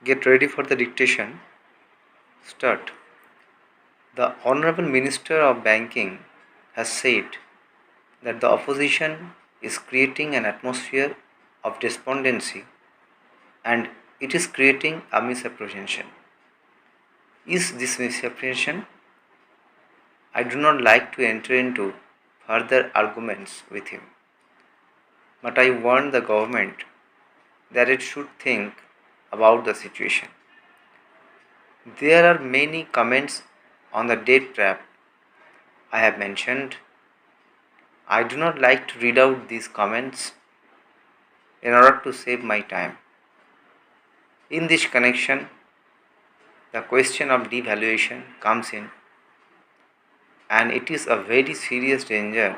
Get ready for the dictation. Start. The Honorable Minister of Banking has said that the opposition is creating an atmosphere of despondency and it is creating a misapprehension. Is this misapprehension? I do not like to enter into further arguments with him, but I warn the government that it should think about the situation. There are many comments on the debt trap I have mentioned. I do not like to read out these comments in order to save my time. In this connection, the question of devaluation comes in, and it is a very serious danger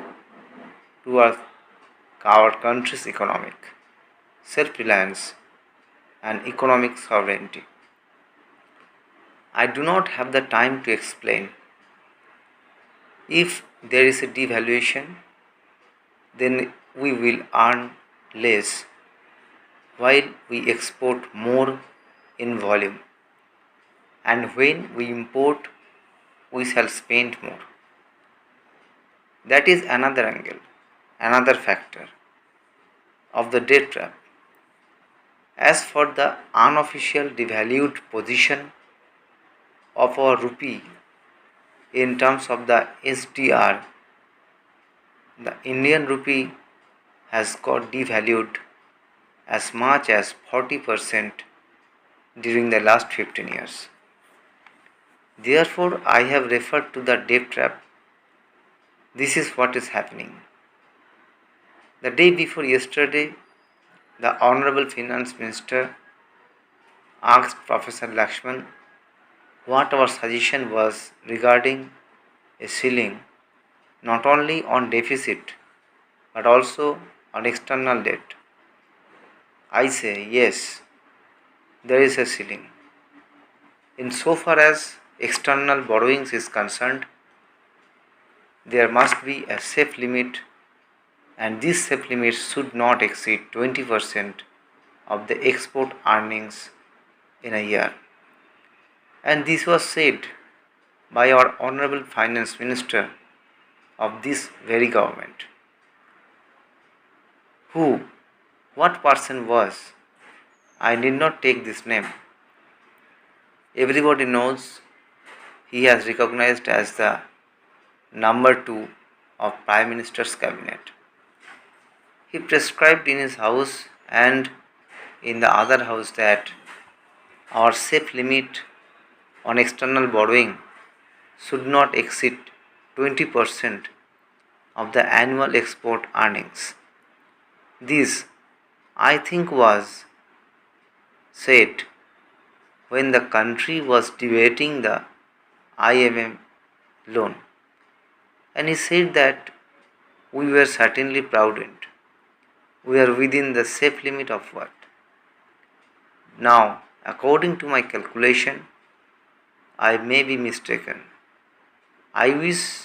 to our country's economic self-reliance and economic sovereignty. I do not have the time to explain. If there is a devaluation, then we will earn less while we export more in volume, and when we import, we shall spend more. That is another angle, another factor of the debt trap. As for the unofficial devalued position of our rupee in terms of the SDR, the Indian rupee has got devalued as much as 40% during the last 15 years. Therefore, I have referred to the debt trap. This is what is happening. The day before yesterday, the Honorable Finance Minister asked Professor Lakshman what our suggestion was regarding a ceiling not only on deficit but also on external debt. I say yes, there is a ceiling. In so far as external borrowings is concerned, there must be a safe limit, and this safe limit should not exceed 20% of the export earnings in a year. And this was said by our Honorable Finance Minister of this very government. Who, what person was? I need not take this name. Everybody knows he has recognized as the number 2 of Prime Minister's cabinet. He prescribed in his house and in the other house that our safe limit on external borrowing should not exceed 20% of the annual export earnings. This, I think, was said when the country was debating the IMF loan. And he said that we were certainly prudent. We are within the safe limit of what? Now, according to my calculation, I may be mistaken. I wish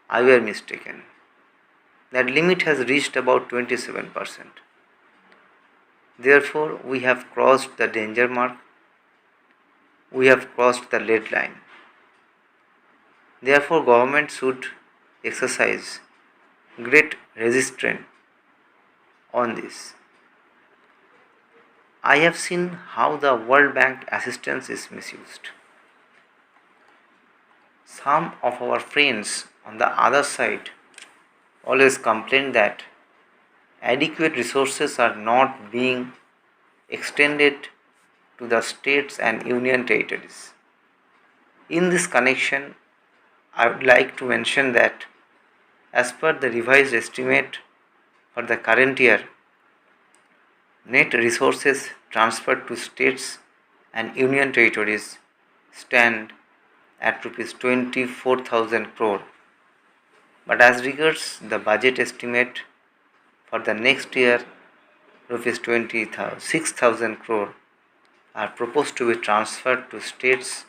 I were mistaken. That limit has reached about 27%. Therefore, we have crossed the danger mark. We have crossed the lead line. Therefore, government should exercise great restraint on this. I have seen how the World Bank assistance is misused. Some of our friends on the other side always complain that adequate resources are not being extended to the states and union territories. In this connection, I would like to mention that as per the revised estimate for the current year, net resources transferred to states and union territories stand at rupees 24,000 crore. But as regards the budget estimate for the next year, rupees 26,000 crore are proposed to be transferred to states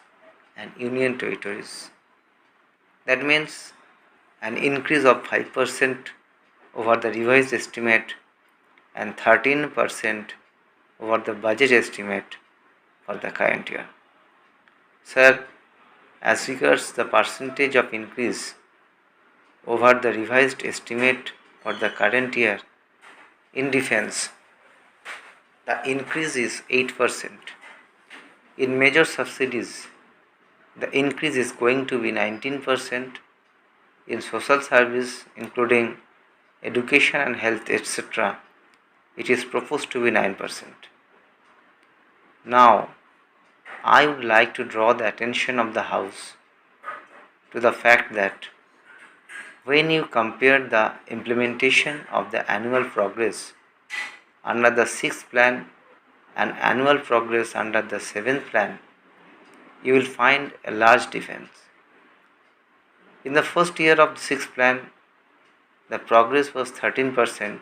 and union territories. That means an increase of 5% over the revised estimate and 13% over the budget estimate for the current year. Sir, as regards the percentage of increase over the revised estimate for the current year in defense, the increase is 8%. In major subsidies, the increase is going to be 19%. In social service, including education and health, etc., it is proposed to be 9%. Now, I would like to draw the attention of the House to the fact that when you compare the implementation of the annual progress under the 6th plan and annual progress under the 7th plan, you will find a large difference. In the first year of the 6th plan, the progress was 13%,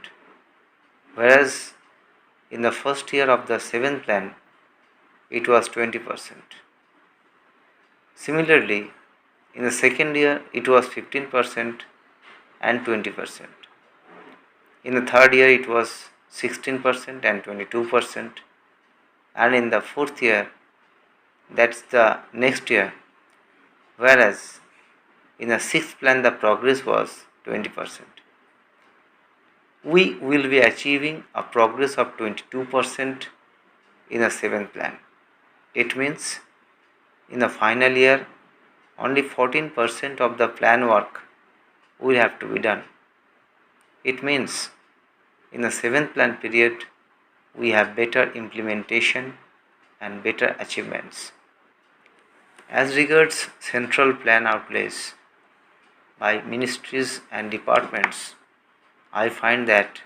whereas in the first year of the 7th plan, it was 20%. Similarly, in the second year, it was 15% and 20%. In the third year, it was 16% and 22%. And in the fourth year, that's the next year, whereas in the sixth plan, the progress was 20%. We will be achieving a progress of 22% in the seventh plan. It means in the final year, only 14% of the plan work will have to be done. It means in the seventh plan period, we have better implementation and better achievements. As regards central plan outlays by ministries and departments, I find that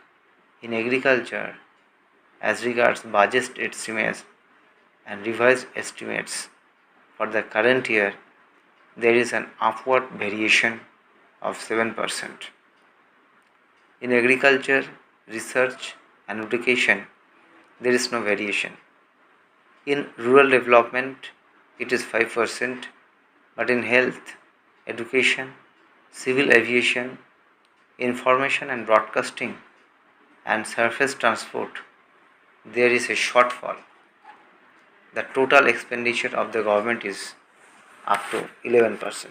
in agriculture, as regards budget estimates and revised estimates for the current year, there is an upward variation of 7%. In agriculture, research and education, there is no variation. In rural development, it is 5%, but in health, education, civil aviation, information and broadcasting, and surface transport, there is a shortfall. The total expenditure of the government is up to 11%.